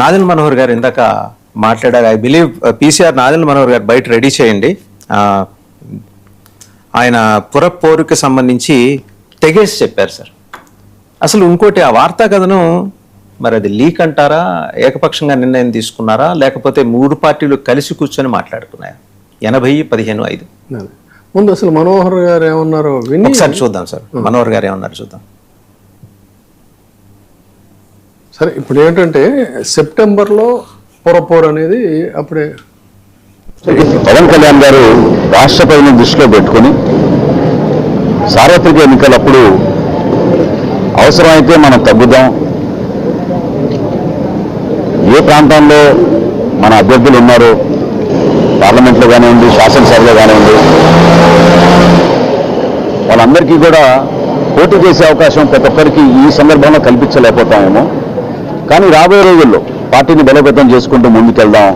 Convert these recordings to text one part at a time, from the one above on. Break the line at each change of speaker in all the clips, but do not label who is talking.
నాదెండ్ల మనోహర్ గారు ఇందాక మాట్లాడారు. I believe PCR Nadendla Manohar గారు బయట రెడీ చేయండి. ఆయన పురపోరుకి సంబంధించి తెగేసి చెప్పారు సార్. అసలు ఇంకోటి ఆ వార్తా కథనం మరి అది లీక్ అంటారా, ఏకపక్షంగా నిర్ణయం తీసుకున్నారా, లేకపోతే మూడు పార్టీలు కలిసి కూర్చొని మాట్లాడుకున్నాయా? 80-15-5
ముందు అసలు మనోహర్ గారు ఏమన్నారో
ఒకసారి చూద్దాం సార్. మనోహర్ గారు ఏమన్నారు చూద్దాం.
సరే, ఇప్పుడు ఏంటంటే సెప్టెంబర్లో పురపోరు అనేది అప్పుడే
పవన్ కళ్యాణ్ గారు రాష్ట్రపతిని దృష్టిలో పెట్టుకుని సార్వత్రిక ఎన్నికలప్పుడు అవసరమైతే మనం తగ్గుదాం, ఏ ప్రాంతాల్లో మన అభ్యర్థులు ఉన్నారో పార్లమెంట్లో కానివ్వండి, శాసనసభలో కానివ్వండి, వాళ్ళందరికీ కూడా పోటీ చేసే అవకాశం ప్రతి ఒక్కరికి ఈ సందర్భంలో కల్పించలేకపోతామేమో, కానీ రాబోయే రోజుల్లో పార్టీని బలోపేతం చేసుకుంటూ ముందుకెళ్దాం.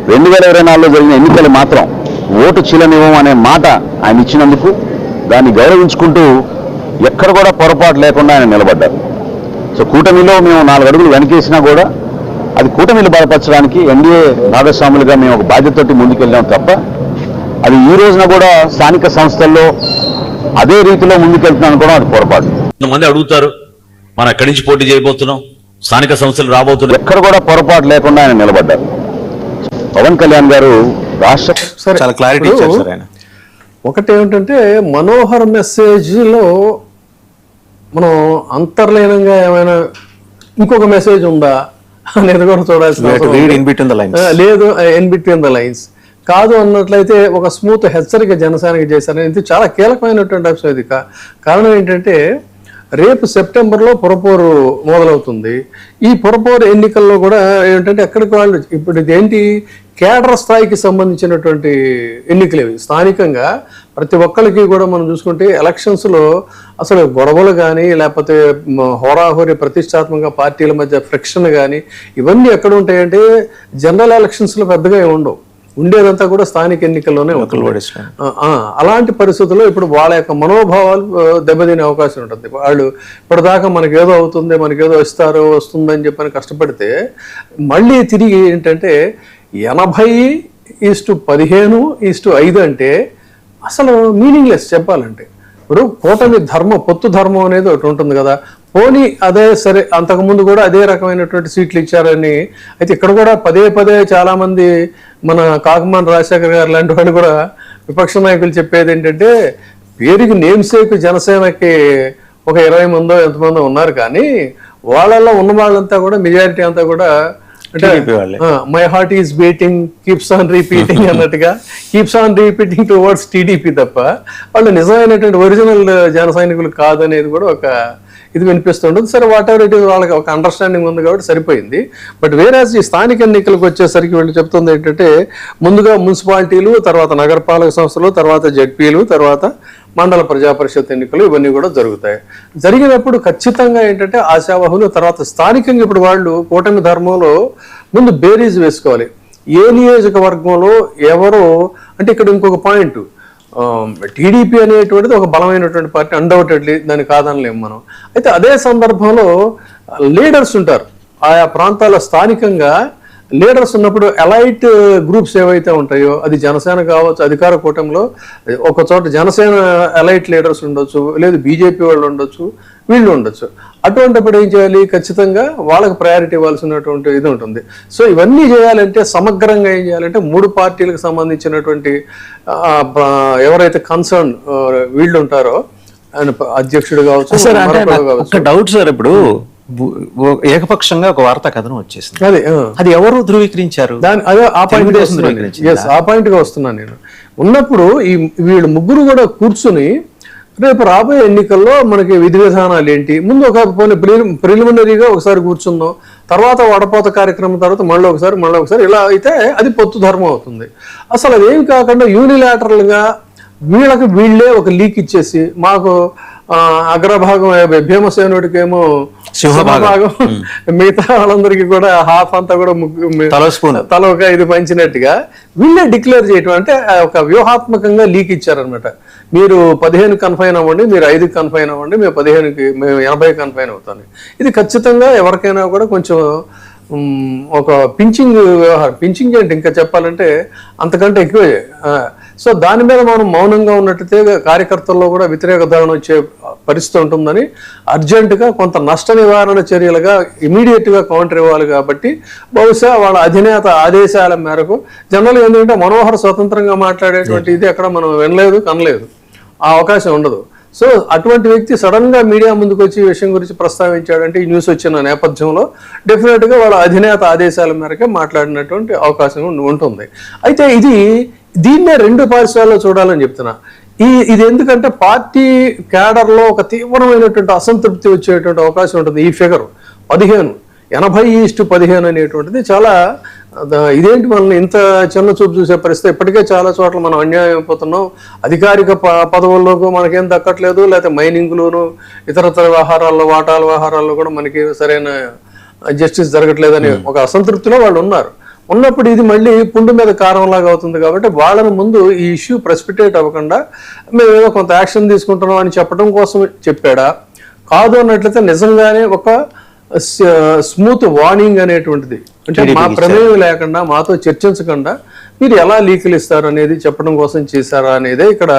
2024లో జరిగిన ఎన్నికలు మాత్రం ఓటు చీలనివ్వం అనే మాట ఆయన ఇచ్చినందుకు దాన్ని గౌరవించుకుంటూ ఎక్కడ కూడా పొరపాటు లేకుండా ఆయన నిలబడ్డారు. సో కూటమిలో మేము 4 అడుగులు వెనకేసినా కూడా అది కూటమిని బలపరచడానికి ఎన్డీఏ భాగస్వాములుగా మేము ఒక బాధ్యతతోటి ముందుకెళ్ళాం తప్ప అది ఈ రోజున కూడా స్థానిక సంస్థల్లో అదే రీతిలో ముందుకెళ్తున్నాం కూడా అది పొరపాటు.
కొంతమంది అడుగుతారు, మనం ఎక్కడి నుంచి పోటీ చేయబోతున్నాం, స్థానిక సంస్థలు రాబోతున్నాం,
ఎక్కడ కూడా పొరపాటు లేకుండా ఆయన నిలబడ్డారు. పవన్ కళ్యాణ్ గారు రాష్ట్ర
చాలా క్లారిటీ ఇచ్చారు సార్ ఆయన.
ఒకటి ఏమిటంటే మనోహర్ మెసేజ్లో మనం అంతర్లీనంగా ఏమైనా ఇంకొక మెసేజ్ ఉందా అనేది కూడా చూడాల్సిన లేదు. ఇన్ బిట్వీన్ ద లైన్స్ కాదు అన్నట్లయితే ఒక స్మూత్ హెచ్చరిక జనసేనకి చేశారు. ఇది చాలా కీలకమైనటువంటి అంశం. ఇది కారణం ఏంటంటే రేపు సెప్టెంబర్లో పురపోరు మొదలవుతుంది. ఈ పురపోరు ఎన్నికల్లో కూడా ఏంటంటే ఎక్కడికి వాళ్ళు ఇప్పుడు ఇదేంటి కేడర్ స్థాయికి సంబంధించినటువంటి ఎన్నికలు ఇవి. స్థానికంగా ప్రతి ఒక్కరికి కూడా మనం చూసుకుంటే ఎలక్షన్స్లో అసలు గొడవలు కానీ లేకపోతే హోరాహోరీ ప్రతిష్టాత్మకంగా పార్టీల మధ్య ఫ్రిక్షన్ కానీ ఇవన్నీ ఎక్కడ ఉంటాయంటే జనరల్ ఎలక్షన్స్లో పెద్దగా ఉండవు. ఉండేదంతా కూడా స్థానిక ఎన్నికల్లోనే అలాంటి పరిస్థితుల్లో ఇప్పుడు వాళ్ళ యొక్క మనోభావాలు దెబ్బతినే అవకాశం ఉంటుంది. వాళ్ళు ఇప్పటిదాకా మనకేదో అవుతుంది, మనకేదో వస్తుందని చెప్పని కష్టపడితే మళ్ళీ తిరిగి ఏంటంటే 80:15:5 అంటే అసలు మీనింగ్లెస్ చెప్పాలంటే. ఇప్పుడు కూటమి ధర్మం, పొత్తు ధర్మం అనేది ఒకటి ఉంటుంది కదా, పోనీ అదే సరే అంతకుముందు కూడా అదే రకమైనటువంటి సీట్లు ఇచ్చారని. అయితే ఇక్కడ కూడా పదే చాలామంది మన కాకమాన రాజశేఖర్ గారు లాంటి వాళ్ళు కూడా విపక్ష నాయకులు చెప్పేది ఏంటంటే పేరుకి నేమ్సేక్ జనసేనకి ఒక 20 మందో ఎంతమందో ఉన్నారు, కానీ వాళ్ళల్లో ఉన్న వాళ్ళంతా కూడా మెజారిటీ అంతా కూడా అంటే my heart is beating keeps on repeating అన్నట్టుగా keeps on repeating towards TDP తప్ప వాళ్ళు నిజమైనటువంటి ఒరిజినల్ జన సైనికులు కాదనేది కూడా ఒక ఇది వినిపిస్తుంటుంది. సరే, వాట్ ఎవర్ ఇట్ ఈస్, వాళ్ళకి ఒక అండర్స్టాండింగ్ ఉంది కాబట్టి సరిపోయింది. బట్ వేరేస్ ఈ స్థానిక ఎన్నికలకు వచ్చేసరికి వీళ్ళు చెప్తుంది ఏంటంటే ముందుగా మున్సిపాలిటీలు, తర్వాత నగరపాలక సంస్థలు, తర్వాత జడ్పీలు, తర్వాత మండల ప్రజాపరిషత్ ఎన్నికలు ఇవన్నీ కూడా జరుగుతాయి. జరిగినప్పుడు ఖచ్చితంగా ఏంటంటే ఆశావహులు తర్వాత స్థానికంగా ఇప్పుడు వాళ్ళు కూటమి ధర్మంలో ముందు బేరీజ్ వేసుకోవాలి. ఏ నియోజకవర్గంలో ఎవరో అంటే ఇక్కడ ఇంకొక పాయింట్, టీడీపీ అనేటువంటిది ఒక బలమైనటువంటి పార్టీ, అన్డౌటెడ్లీ, దాన్ని కాదనలేము మనం. అయితే అదే సందర్భంలో లీడర్స్ ఉంటారు ఆయా ప్రాంతాల స్థానికంగా. లీడర్స్ ఉన్నప్పుడు ఎలైట్ గ్రూప్స్ ఏవైతే ఉంటాయో అది జనసేన కావచ్చు, అధికార కూటమిలో ఒక చోట జనసేన ఎలైట్ లీడర్స్ ఉండొచ్చు, లేదు బీజేపీ వాళ్ళు ఉండొచ్చు, వీళ్ళు ఉండొచ్చు. అటువంటిప్పుడు ఏం చేయాలి, ఖచ్చితంగా వాళ్ళకి ప్రయారిటీ ఇవ్వాల్సినటువంటి ఇది ఉంటుంది. సో ఇవన్నీ చేయాలంటే సమగ్రంగా ఏం చేయాలంటే 3 పార్టీలకు సంబంధించినటువంటి ఎవరైతే కన్సర్న్ వీళ్ళు ఉంటారో ఆయన అధ్యక్షుడు కావచ్చు.
డౌట్ సార్, ఇప్పుడు ఏకపక్షంగా ఒక వార్తా కథనం వచ్చేసింది, అది ఎవరు ధృవీకరించారు?
ఆ పాయింట్ గా వస్తున్నాను నేను. ఉన్నప్పుడు ఈ వీళ్ళు ముగ్గురు కూడా కూర్చుని రేపు రాబోయే ఎన్నికల్లో మనకి విధి విధానాలు ఏంటి, ముందు ఒక ప్రిలిమినరీగా ఒకసారి కూర్చుందాం, తర్వాత వడపోత కార్యక్రమం తర్వాత మళ్ళీ ఒకసారి ఇలా అయితే అది పొత్తు ధర్మం అవుతుంది. అసలు అదేం కాకుండా యూనిలాటరల్గా వీళ్ళకి వీళ్ళే ఒక లీక్ ఇచ్చేసి మాకు అగ్రభాగం భీమసేనుడికేమో సింహభాగం, మిగతా వాళ్ళందరికీ కూడా హాఫ్ అంతా కూడా తల ఒక ఇది పంచినట్టుగా వీళ్ళే డిక్లేర్ చేయటం అంటే ఒక వ్యూహాత్మకంగా లీక్ ఇచ్చారనమాట. మీరు 15 కన్ఫైన్ అవ్వండి, మీరు 5 కన్ఫైన్ అవ్వండి, మేము 15కి మేము 80 కన్ఫైన్ అవుతాను. ఇది ఖచ్చితంగా ఎవరికైనా కూడా కొంచెం ఒక పించింగ్ వ్యవహారం, పించింగ్ అంటే ఇంకా చెప్పాలంటే అంతకంటే ఎక్కువే. సో దాని మీద మనం మౌనంగా ఉన్నట్టయితే కార్యకర్తల్లో కూడా వ్యతిరేక ధోరణి వచ్చే పరిస్థితి ఉంటుందని అర్జెంటుగా కొంత నష్ట నివారణ చర్యలుగా ఇమీడియట్గా కౌంటర్ ఇవ్వాలి. కాబట్టి బహుశా వాళ్ళ అధినేత ఆదేశాల మేరకు జనరల్గా ఏంటంటే మనోహర్ స్వతంత్రంగా మాట్లాడేటువంటి ఇది అక్కడ మనం వినలేదు, కనలేదు, ఆ అవకాశం ఉండదు. సో అటువంటి వ్యక్తి సడన్ గా మీడియా ముందుకు వచ్చి ఈ విషయం గురించి ప్రస్తావించాడంటే, ఈ న్యూస్ వచ్చిన నేపథ్యంలో డెఫినెట్ గా వాళ్ళ అధినేత ఆదేశాల మేరకే మాట్లాడినటువంటి అవకాశం ఉంటుంది. అయితే దీన్నే రెండు పార్శ్వాల్లో చూడాలని చెప్తున్నా. ఇది ఎందుకంటే పార్టీ క్యాడర్ లో ఒక తీవ్రమైనటువంటి అసంతృప్తి వచ్చేటువంటి అవకాశం ఉంటుంది. ఈ ఫిగర్ 80:15 అనేటువంటిది చాలా ఇదేంటి మనల్ని ఇంత చిన్న చూపు చూసే పరిస్థితి. ఇప్పటికే చాలా చోట్ల మనం అన్యాయం అయిపోతున్నాం, అధికారిక పదవుల్లోకి మనకేం దక్కట్లేదు, లేకపోతే మైనింగ్లోను ఇతరతర వ్యవహారాల్లో వాటాల వ్యవహారాల్లో కూడా మనకి సరైన జస్టిస్ జరగట్లేదని ఒక అసంతృప్తిలో వాళ్ళు ఉన్నప్పుడు ఇది మళ్ళీ పుండు మీద కారంలాగా అవుతుంది. కాబట్టి వాళ్ళని ముందు ఈ ఇష్యూ ప్రెసిపిటేట్ అవ్వకుండా మేము ఏదో కొంత యాక్షన్ తీసుకుంటున్నాం అని చెప్పడం కోసం చెప్పాడా, కాదు అన్నట్లయితే నిజంగానే ఒక స్మూత్ వార్నింగ్ అనేటువంటిది, అంటే మా ప్రమేయం లేకుండా మాతో చర్చించకుండా మీరు ఎలా లీకులు ఇస్తారు అనేది చెప్పడం కోసం చేశారా అనేదే ఇక్కడ.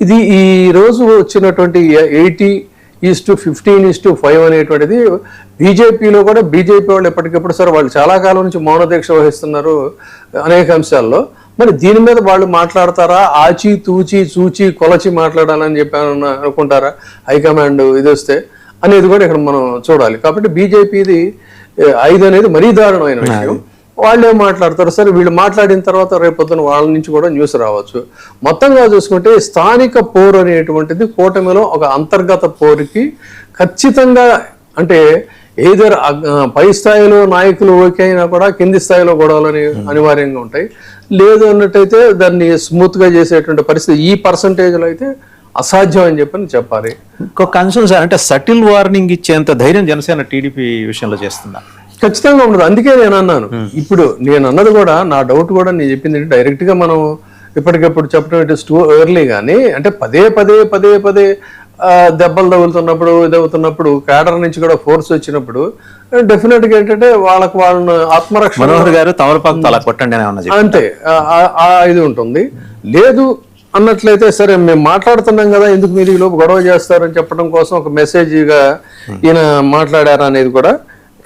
ఇది ఈ రోజు వచ్చినటువంటి 80:15:5 అనేటువంటిది బీజేపీలో కూడా, బీజేపీ వాళ్ళు ఎప్పటికెప్పుడు సరే వాళ్ళు చాలా కాలం నుంచి మౌన దీక్ష వహిస్తున్నారు అనేక అంశాల్లో. మరి దీని మీద వాళ్ళు మాట్లాడతారా, ఆచి తూచి చూచి కొలచి మాట్లాడాలని చెప్పి అనుకుంటారా హైకమాండ్ ఇది వస్తే అనేది కూడా ఇక్కడ మనం చూడాలి. కాబట్టి బీజేపీది 5 అనేది మరీ దారుణమైన విషయం. వాళ్ళు ఏం మాట్లాడతారు, సరే వీళ్ళు మాట్లాడిన తర్వాత రేపొద్దున వాళ్ళ నుంచి కూడా న్యూస్ రావచ్చు. మొత్తంగా చూసుకుంటే స్థానిక పోరు అనేటువంటిది కూటమిలో ఒక అంతర్గత పోరుకి ఖచ్చితంగా, అంటే ఏదర్ పై స్థాయిలో నాయకులు ఓకే అయినా కూడా కింది స్థాయిలో గొడవలు అనివార్యంగా ఉంటాయి. లేదు అన్నట్టయితే దాన్ని స్మూత్ గా చేసేటువంటి పరిస్థితి ఈ పర్సంటేజ్లో అయితే అసాధ్యం అని చెప్పాలి.
ఇంకొక కన్సర్న్ సార్, అంటే సటిల్ వార్నింగ్ ఇచ్చేంత ధైర్యం జనసేన టీడీపీ విషయంలో చేస్తుందా?
ఖచ్చితంగా ఉండదు. అందుకే నేను అన్నాను, ఇప్పుడు నేను అన్నది కూడా నా డౌట్ కూడా నేను చెప్పింది డైరెక్ట్ గా మనం ఇప్పటికెప్పుడు చెప్పడం ఇట్ ఇస్ టూ ఎర్లీ. కానీ అంటే పదే దెబ్బలు తగులుతున్నప్పుడు ఇదవుతున్నప్పుడు క్యాడర్ నుంచి కూడా ఫోర్స్ వచ్చినప్పుడు డెఫినెట్ గా ఏంటంటే వాళ్ళని ఆత్మరక్షణ,
మనోహర్ గారు తమలపాకు అలా కొట్టండి
అంతే ఇది ఉంటుంది. లేదు అన్నట్లయితే సరే మేము మాట్లాడుతున్నాం కదా, ఎందుకు మీరు ఈ లోపు గొడవ చేస్తారని చెప్పడం కోసం ఒక మెసేజ్గా ఈయన మాట్లాడారా అనేది కూడా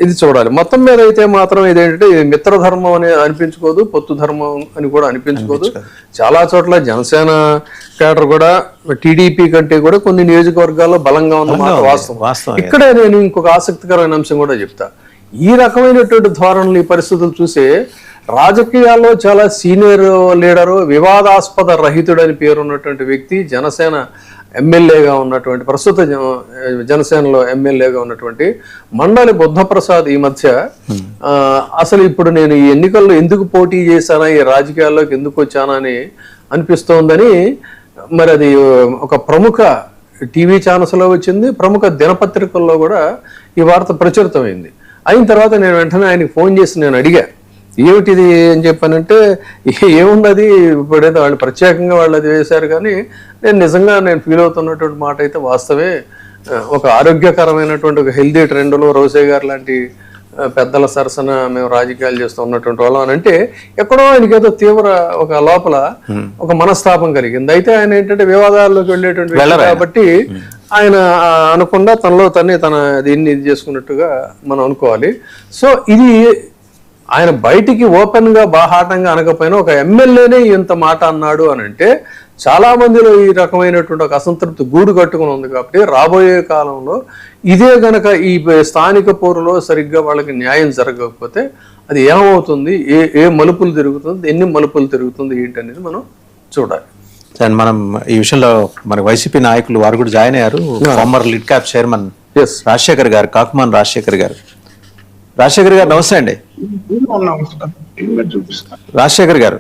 ఇది చూడాలి. మొత్తం మీద అయితే మాత్రం ఇదేంటంటే ఇది మిత్రధర్మం అని అనిపించుకోదు, పొత్తు ధర్మం అని కూడా అనిపించుకోదు. చాలా చోట్ల జనసేన క్యాడర్ కూడా టీడీపీ కంటే కూడా కొన్ని నియోజకవర్గాల్లో బలంగా ఉన్నమాట వాస్తవం. ఇక్కడే నేను ఇంకొక ఆసక్తికరమైన అంశం కూడా చెప్తా. ఈ రకమైనటువంటి ధోరణులు, ఈ పరిస్థితులు చూసే రాజకీయాల్లో చాలా సీనియర్ లీడరు, వివాదాస్పద రహితుడు అని పేరున్నటువంటి వ్యక్తి, జనసేన ఎమ్మెల్యేగా ఉన్నటువంటి, ప్రస్తుత జనసేనలో ఎమ్మెల్యేగా ఉన్నటువంటి మండలి బుద్ధప్రసాద్ ఈ మధ్య అసలు ఇప్పుడు నేను ఈ ఎన్నికల్లో ఎందుకు పోటీ చేశానా, ఈ రాజకీయాల్లోకి ఎందుకు వచ్చానా అని అనిపిస్తోందని, మరి అది ఒక ప్రముఖ టీవీ ఛానల్స్లో వచ్చింది, ప్రముఖ దినపత్రికల్లో కూడా ఈ వార్త ప్రచురితమైంది. అయిన తర్వాత నేను వెంటనే ఆయనకి ఫోన్ చేసి నేను అడిగా, ఏమిటిది అని చెప్పానంటే, ఏమున్నది ఇప్పుడైతే వాళ్ళు ప్రత్యేకంగా వాళ్ళు అది వేశారు, కానీ నేను ఫీల్ అవుతున్నటువంటి మాట అయితే వాస్తవే. ఒక ఆరోగ్యకరమైనటువంటి ఒక హెల్దీ ట్రెండ్లో రోసే గారు లాంటి పెద్దల సరసన మేము రాజకీయాలు చేస్తూ ఉన్నటువంటి వాళ్ళం అని అంటే, ఎక్కడో ఆయనకేదో తీవ్ర ఒక లోపల ఒక మనస్తాపం కలిగింది. అయితే ఆయన ఏంటంటే వివాదాల్లోకి వెళ్ళేటువంటి వ్యక్తి కాబట్టి ఆయన అనకుండా తనలో తన దీన్ని ఇది చేసుకున్నట్టుగా మనం అనుకోవాలి. సో ఇది ఆయన బయటికి ఓపెన్ గా బాహాటంగా అనకపోయినా ఒక ఎమ్మెల్యేనే ఇంత మాట అన్నాడు అని అంటే చాలా మందిలో ఈ రకమైనటువంటి ఒక అసంతృప్తి గూడు కట్టుకుని ఉంది. కాబట్టి రాబోయే కాలంలో ఇదే గనక ఈ స్థానిక పోరులో సరిగ్గా వాళ్ళకి న్యాయం జరగకపోతే అది ఏమవుతుంది, ఏ మలుపులు తిరుగుతుంది, ఎన్ని మలుపులు తిరుగుతుంది ఏంటనేది మనం చూడాలి.
మనం ఈ విషయంలో మన వైసీపీ నాయకులు వారు కూడా జాయిన్ అయ్యారు. Former LIDCAP chairman Rajasekhar garu, Kakuman Rajasekhar గారు. రాజశేఖర్ గారు నమస్తే అండి. రాజశేఖర్ గారు